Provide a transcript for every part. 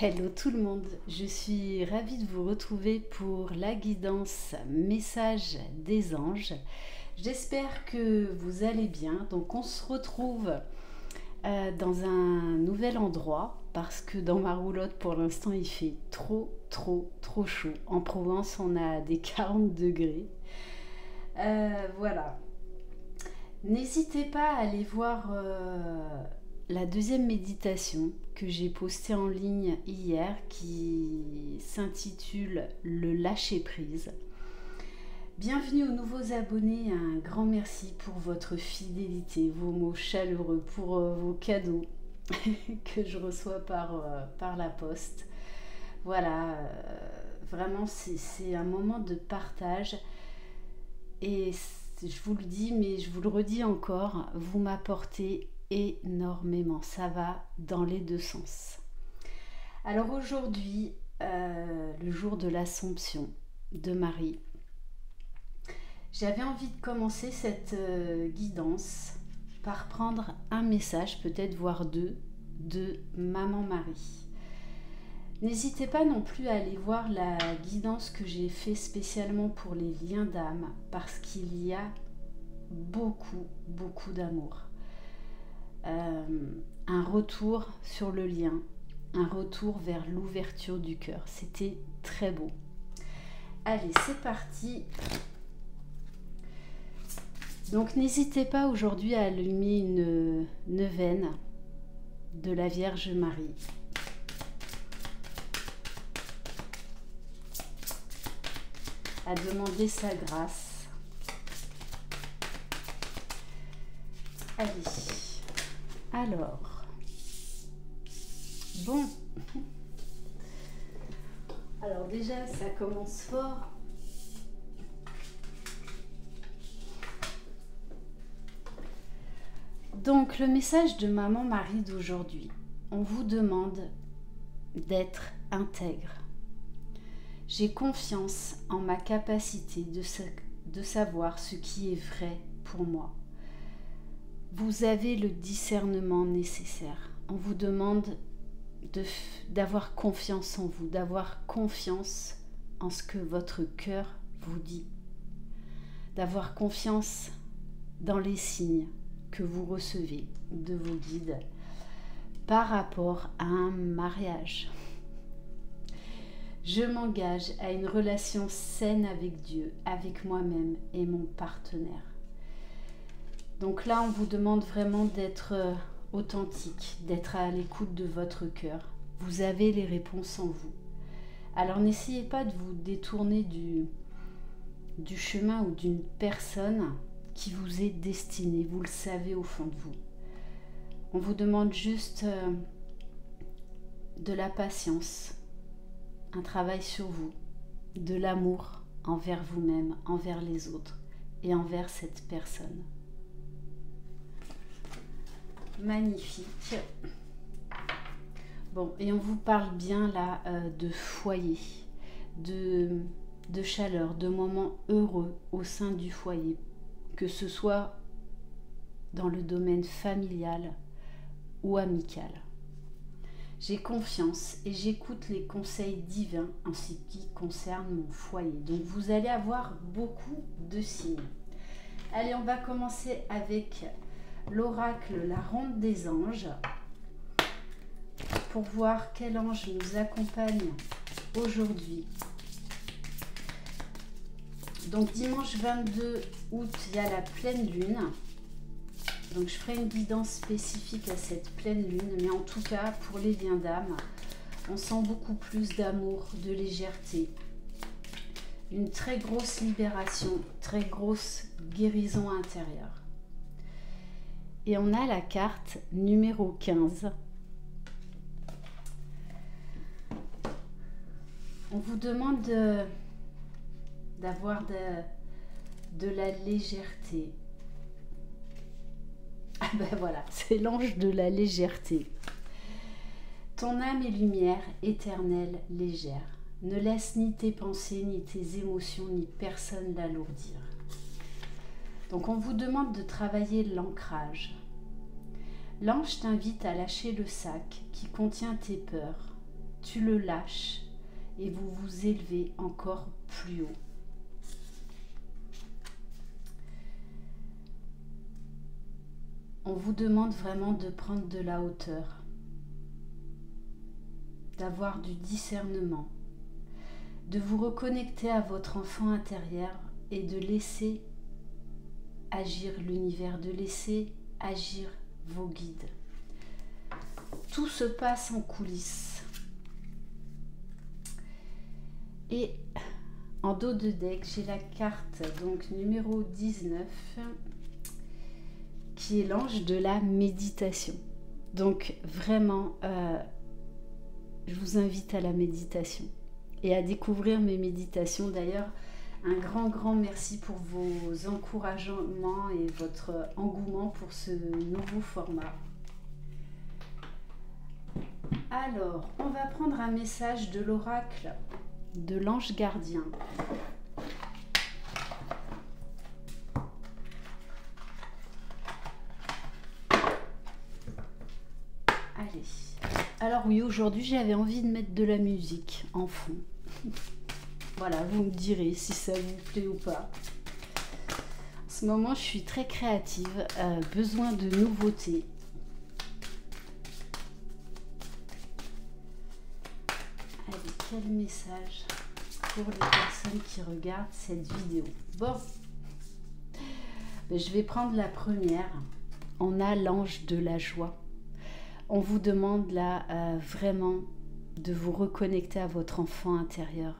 Hello tout le monde, je suis ravie de vous retrouver pour la guidance message des anges. J'espère que vous allez bien. Donc on se retrouve dans un nouvel endroit parce que dans ma roulotte pour l'instant il fait trop chaud. En Provence on a des 40 degrés. Voilà. N'hésitez pas à aller voir la deuxième méditation que j'ai postée en ligne hier qui s'intitule Le lâcher prise. Bienvenue aux nouveaux abonnés, un grand merci pour votre fidélité, vos mots chaleureux, pour vos cadeaux que je reçois par la poste. Voilà, vraiment c'est un moment de partage et je vous le dis, mais je vous le redis encore, vous m'apportez énormément. Ça va dans les deux sens. Alors aujourd'hui, le jour de l'Assomption de Marie, j'avais envie de commencer cette guidance par prendre un message, peut-être voire deux, de Maman Marie. N'hésitez pas non plus à aller voir la guidance que j'ai fait spécialement pour les liens d'âme parce qu'il y a beaucoup d'amour. Un retour sur le lien, un retour vers l'ouverture du cœur. C'était très beau. Allez, c'est parti. Donc n'hésitez pas aujourd'hui à allumer une neuvaine de la Vierge Marie. À demander sa grâce. Allez. Alors, bon, alors déjà ça commence fort. Donc le message de Maman Marie d'aujourd'hui, on vous demande d'être intègre. J'ai confiance en ma capacité de savoir ce qui est vrai pour moi. Vous avez le discernement nécessaire. On vous demande d'avoir confiance en vous, d'avoir confiance en ce que votre cœur vous dit, d'avoir confiance dans les signes que vous recevez de vos guides par rapport à un mariage. Je m'engage à une relation saine avec Dieu, avec moi-même et mon partenaire. Donc là, on vous demande vraiment d'être authentique, d'être à l'écoute de votre cœur. Vous avez les réponses en vous. Alors n'essayez pas de vous détourner du chemin ou d'une personne qui vous est destinée. Vous le savez au fond de vous. On vous demande juste de la patience, un travail sur vous, de l'amour envers vous-même, envers les autres et envers cette personne. Magnifique. Bon, et on vous parle bien là de foyer, de chaleur, de moments heureux au sein du foyer, que ce soit dans le domaine familial ou amical. J'ai confiance et j'écoute les conseils divins en ce qui concerne mon foyer. Donc vous allez avoir beaucoup de signes. Allez, on va commencer avec l'oracle, la ronde des anges, pour voir quel ange nous accompagne aujourd'hui. Donc dimanche 22 août, il y a la pleine lune. Donc je ferai une guidance spécifique à cette pleine lune, mais en tout cas pour les liens d'âme, on sent beaucoup plus d'amour, de légèreté, une très grosse libération, très grosse guérison intérieure. Et on a la carte numéro 15. On vous demande d'avoir de la légèreté. Ah ben voilà, c'est l'ange de la légèreté. Ton âme est lumière, éternelle, légère. Ne laisse ni tes pensées, ni tes émotions, ni personne l'alourdir. Donc on vous demande de travailler l'ancrage. L'ange t'invite à lâcher le sac qui contient tes peurs, tu le lâches et vous vous élevez encore plus haut. On vous demande vraiment de prendre de la hauteur, d'avoir du discernement, de vous reconnecter à votre enfant intérieur et de laisser agir l'univers, de laisser agir vos guides. Tout se passe en coulisses. Et en dos de deck, j'ai la carte donc numéro 19 qui est l'ange de la méditation. Donc vraiment, je vous invite à la méditation et à découvrir mes méditations. D'ailleurs, un grand merci pour vos encouragements et votre engouement pour ce nouveau format. Alors, on va prendre un message de l'oracle de l'ange gardien. Allez. Alors oui, aujourd'hui j'avais envie de mettre de la musique en fond. Voilà, vous me direz si ça vous plaît ou pas. En ce moment, je suis très créative, besoin de nouveautés. Allez, quel message pour les personnes qui regardent cette vidéo. Bon, je vais prendre la première. On a l'ange de la joie. On vous demande là vraiment de vous reconnecter à votre enfant intérieur,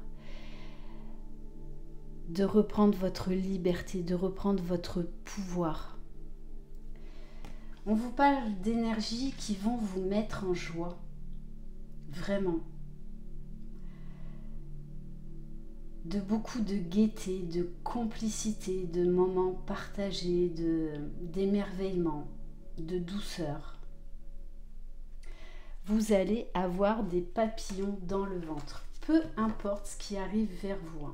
de reprendre votre liberté, de reprendre votre pouvoir. On vous parle d'énergies qui vont vous mettre en joie, vraiment. De beaucoup de gaieté, de complicité, de moments partagés, d'émerveillement, de douceur. Vous allez avoir des papillons dans le ventre, peu importe ce qui arrive vers vous.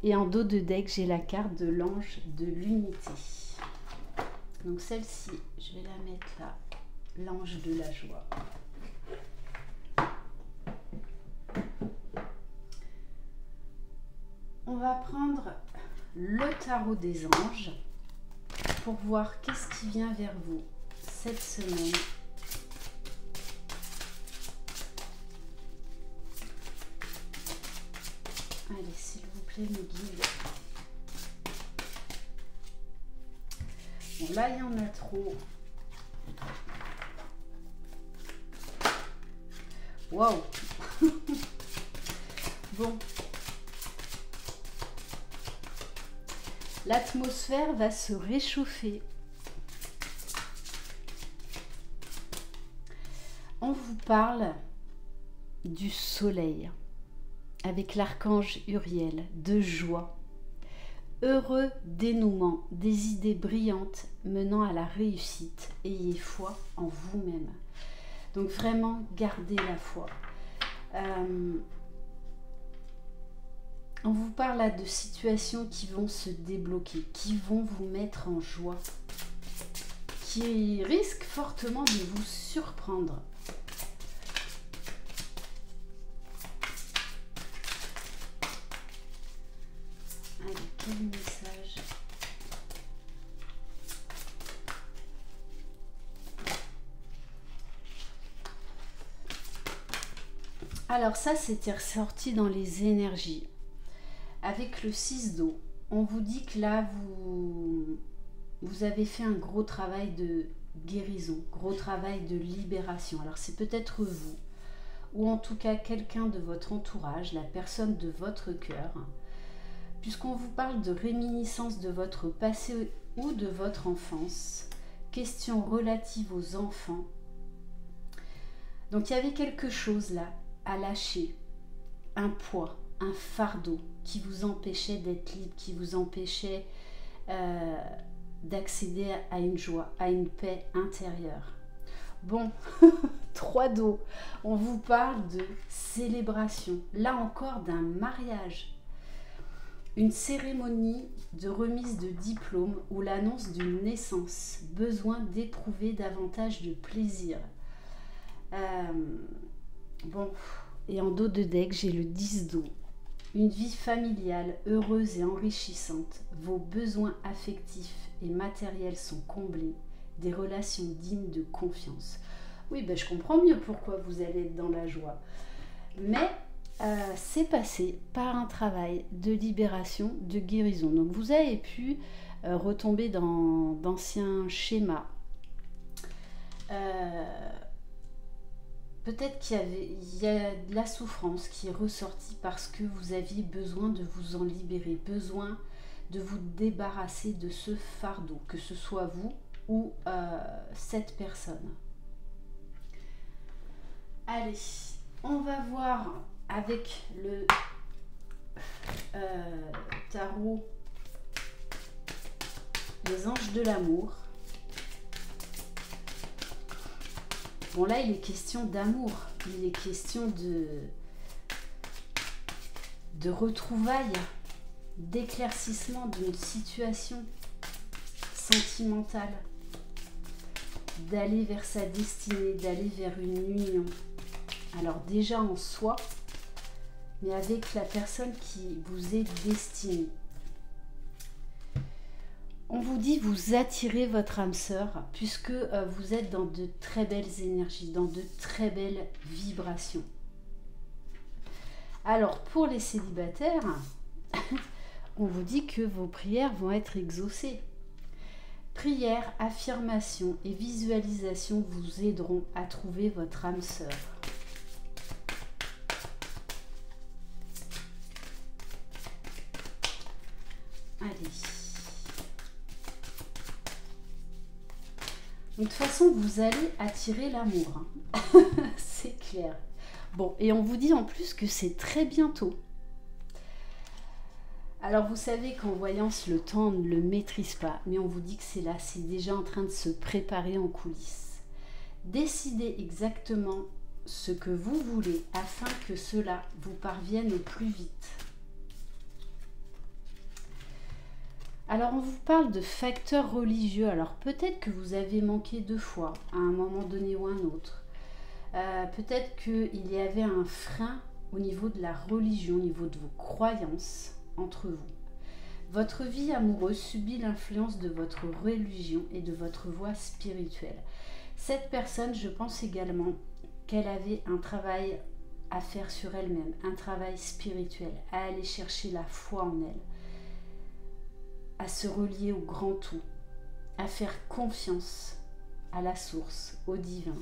Et en dos de deck, j'ai la carte de l'ange de l'unité. Donc celle-ci, je vais la mettre là, l'ange de la joie. On va prendre le tarot des anges pour voir qu'est-ce qui vient vers vous cette semaine. Allez, s'il vous plaît, mes guides. Bon, là, il y en a trop. Waouh. Bon. L'atmosphère va se réchauffer. On vous parle du soleil avec l'archange Uriel, de joie, heureux dénouement, des idées brillantes menant à la réussite. Ayez foi en vous-même. Donc vraiment, gardez la foi. On vous parle là de situations qui vont se débloquer, qui vont vous mettre en joie, qui risquent fortement de vous surprendre. Allez, quel message? Alors ça, c'était ressorti dans les énergies. Avec le 6 d'eau, on vous dit que là, vous avez fait un gros travail de guérison, gros travail de libération. Alors c'est peut-être vous, ou en tout cas quelqu'un de votre entourage, la personne de votre cœur, puisqu'on vous parle de réminiscence de votre passé ou de votre enfance, questions relatives aux enfants. Donc il y avait quelque chose là à lâcher, un poids, un fardeau qui vous empêchait d'être libre, qui vous empêchait d'accéder à une joie, à une paix intérieure. Bon, 3 d'eau, on vous parle de célébration, là encore d'un mariage, une cérémonie de remise de diplôme ou l'annonce d'une naissance, besoin d'éprouver davantage de plaisir. Bon, Et en dos de deck, j'ai le 10 d'eau. Une vie familiale heureuse et enrichissante. Vos besoins affectifs et matériels sont comblés. Des relations dignes de confiance. Oui, ben, je comprends mieux pourquoi vous allez être dans la joie. Mais c'est passé par un travail de libération, de guérison. Donc vous avez pu retomber dans d'anciens schémas. Peut-être qu'il y a de la souffrance qui est ressortie parce que vous aviez besoin de vous en libérer, besoin de vous débarrasser de ce fardeau, que ce soit vous ou cette personne. Allez, on va voir avec le tarot les anges de l'amour. Bon, là, il est question d'amour. Il est question de retrouvailles, d'éclaircissement d'une situation sentimentale, d'aller vers sa destinée, d'aller vers une union. Alors déjà en soi, mais avec la personne qui vous est destinée. On vous dit, vous attirez votre âme sœur puisque vous êtes dans de très belles énergies, dans de très belles vibrations. Alors pour les célibataires, on vous dit que vos prières vont être exaucées. Prières, affirmations et visualisations vous aideront à trouver votre âme sœur. Allez. De toute façon, vous allez attirer l'amour. Hein. C'est clair. Bon, et on vous dit en plus que c'est très bientôt. Alors, vous savez qu'en voyance, le temps ne le maîtrise pas. Mais on vous dit que c'est là, c'est déjà en train de se préparer en coulisses. Décidez exactement ce que vous voulez afin que cela vous parvienne au plus vite. Alors on vous parle de facteurs religieux, alors peut-être que vous avez manqué de foi à un moment donné ou un autre. Peut-être qu'il y avait un frein au niveau de la religion, au niveau de vos croyances entre vous. Votre vie amoureuse subit l'influence de votre religion et de votre voie spirituelle. Cette personne, je pense également qu'elle avait un travail à faire sur elle-même, un travail spirituel, à aller chercher la foi en elle, à se relier au grand tout, à faire confiance à la source, au divin.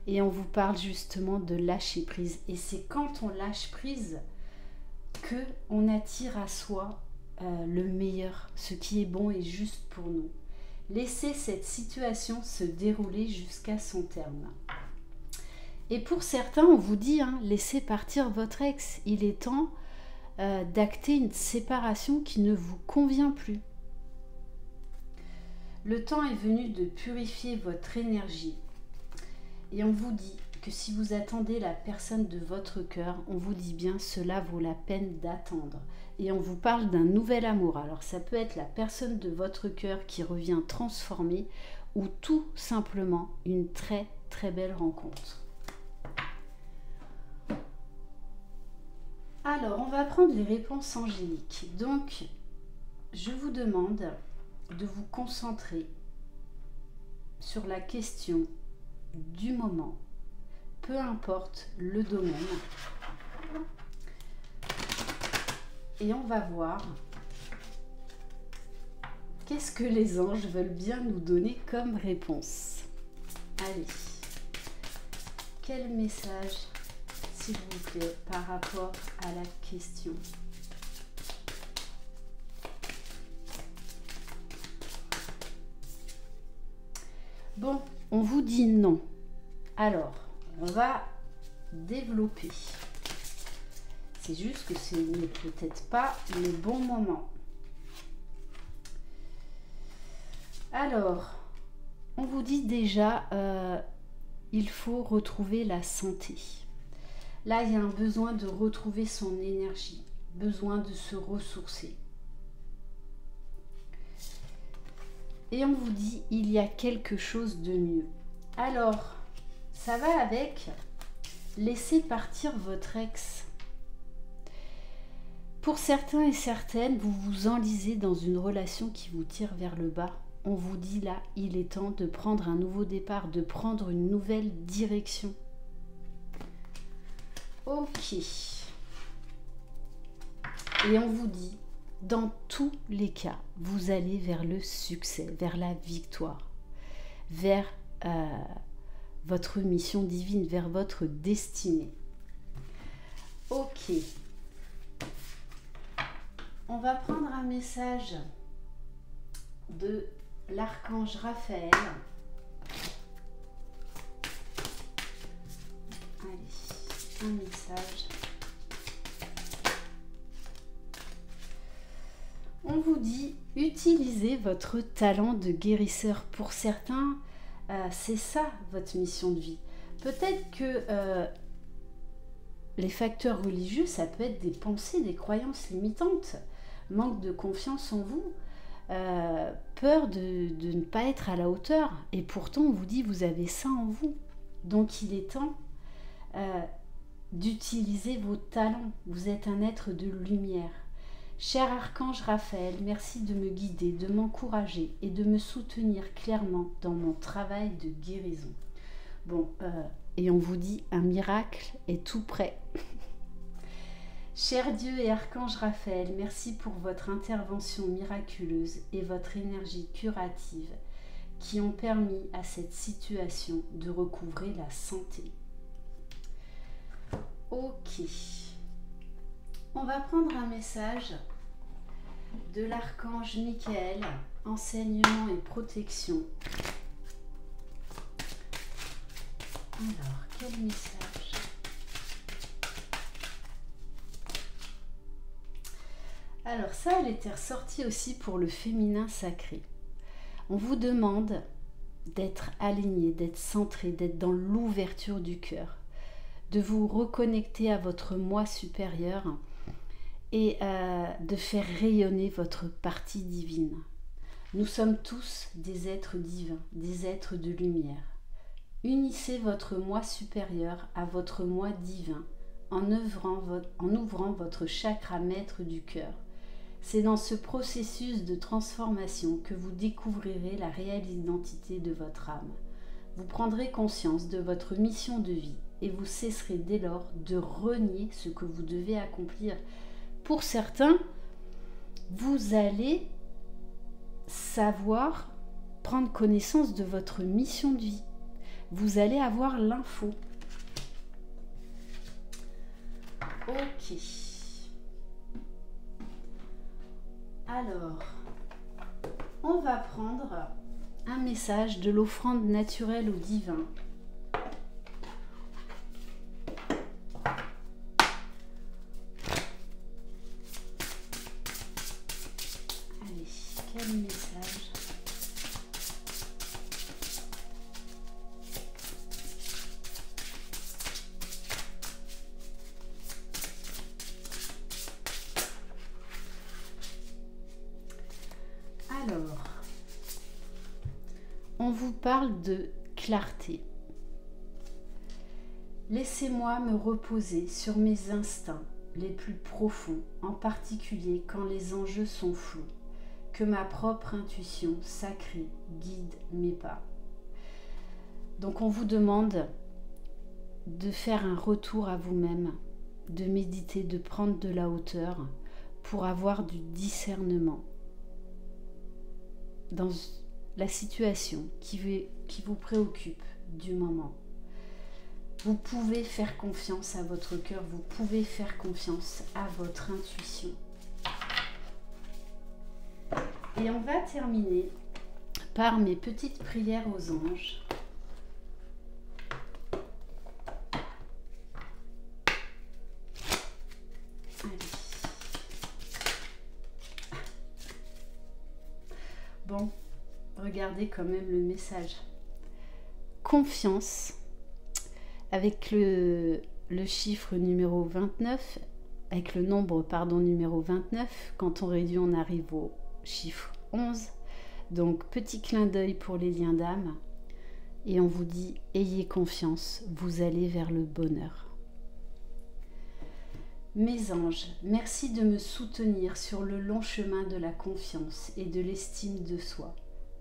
Et on vous parle justement de lâcher prise. Et c'est quand on lâche prise que on attire à soi le meilleur, ce qui est bon et juste pour nous. Laissez cette situation se dérouler jusqu'à son terme. Et pour certains, on vous dit, hein, laissez partir votre ex. Il est temps d'acter une séparation qui ne vous convient plus. Le temps est venu de purifier votre énergie. Et on vous dit que si vous attendez la personne de votre cœur, on vous dit bien cela vaut la peine d'attendre. Et on vous parle d'un nouvel amour. Alors ça peut être la personne de votre cœur qui revient transformée ou tout simplement une très très belle rencontre. Alors, on va prendre les réponses angéliques. Donc, je vous demande de vous concentrer sur la question du moment, peu importe le domaine. Et on va voir qu'est-ce que les anges veulent bien nous donner comme réponse. Allez, quel message s'il vous plaît, par rapport à la question. Bon, on vous dit non. Alors, on va développer. C'est juste que ce n'est peut-être pas le bon moment. Alors, on vous dit déjà, il faut retrouver la santé. Là, il y a un besoin de retrouver son énergie, besoin de se ressourcer. Et on vous dit, il y a quelque chose de mieux. Alors, ça va avec laissez partir votre ex. Pour certains et certaines, vous vous enlisez dans une relation qui vous tire vers le bas. On vous dit là, il est temps de prendre un nouveau départ, de prendre une nouvelle direction. Ok. Et on vous dit, dans tous les cas, vous allez vers le succès, vers la victoire, vers votre mission divine, vers votre destinée. Ok. On va prendre un message de l'archange Raphaël. Allez, un message. On vous dit, utilisez votre talent de guérisseur. Pour certains, c'est ça votre mission de vie. Peut-être que les facteurs religieux, ça peut être des pensées, des croyances limitantes, manque de confiance en vous, peur de ne pas être à la hauteur. Et pourtant, on vous dit, vous avez ça en vous. Donc, il est temps d'utiliser vos talents. Vous êtes un être de lumière. Cher archange Raphaël, merci de me guider, de m'encourager et de me soutenir clairement dans mon travail de guérison. Bon, et on vous dit, un miracle est tout prêt. Cher Dieu et archange Raphaël, merci pour votre intervention miraculeuse et votre énergie curative qui ont permis à cette situation de recouvrer la santé. Ok. On va prendre un message de l'archange Michael, enseignement et protection. Alors, quel message? Alors ça, elle était ressortie aussi pour le féminin sacré. On vous demande d'être aligné, d'être centré, d'être dans l'ouverture du cœur, de vous reconnecter à votre moi supérieur et de faire rayonner votre partie divine. Nous sommes tous des êtres divins, des êtres de lumière. Unissez votre moi supérieur à votre moi divin en ouvrant votre chakra maître du cœur. C'est dans ce processus de transformation que vous découvrirez la réelle identité de votre âme. Vous prendrez conscience de votre mission de vie et vous cesserez dès lors de renier ce que vous devez accomplir. Pour certains, vous allez savoir prendre connaissance de votre mission de vie. Vous allez avoir l'info. Ok. Alors, on va prendre un message de l'offrande naturelle au divin. Allez, quel message? Alors, on vous parle de clarté. Laissez-moi me reposer sur mes instincts les plus profonds, en particulier quand les enjeux sont flous, que ma propre intuition sacrée guide mes pas. Donc on vous demande de faire un retour à vous-même, de méditer, de prendre de la hauteur pour avoir du discernement dans la situation qui vous préoccupe du moment. Vous pouvez faire confiance à votre cœur, vous pouvez faire confiance à votre intuition. Et on va terminer par mes petites prières aux anges. Bon, regardez quand même le message. Confiance, avec le chiffre numéro 29, avec le nombre, numéro 29, quand on réduit, on arrive au chiffre 11. Donc, petit clin d'œil pour les liens d'âme. et on vous dit ayez confiance, vous allez vers le bonheur. Mes anges, merci de me soutenir sur le long chemin de la confiance et de l'estime de soi.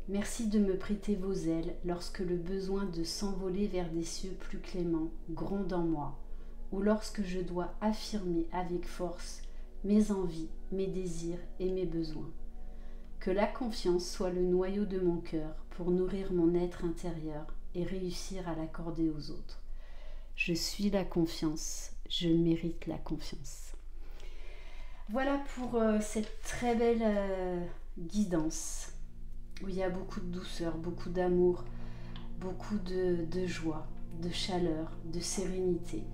Merci de me prêter vos ailes lorsque le besoin de s'envoler vers des cieux plus cléments gronde en moi, ou lorsque je dois affirmer avec force mes envies, mes désirs et mes besoins. Que la confiance soit le noyau de mon cœur pour nourrir mon être intérieur et réussir à l'accorder aux autres. Je suis la confiance, je mérite la confiance. Voilà pour cette très belle guidance où il y a beaucoup de douceur, beaucoup d'amour, beaucoup de joie, de chaleur, de sérénité.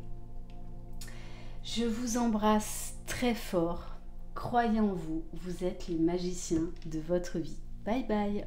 Je vous embrasse très fort. Croyez en vous, vous êtes les magiciens de votre vie. Bye bye.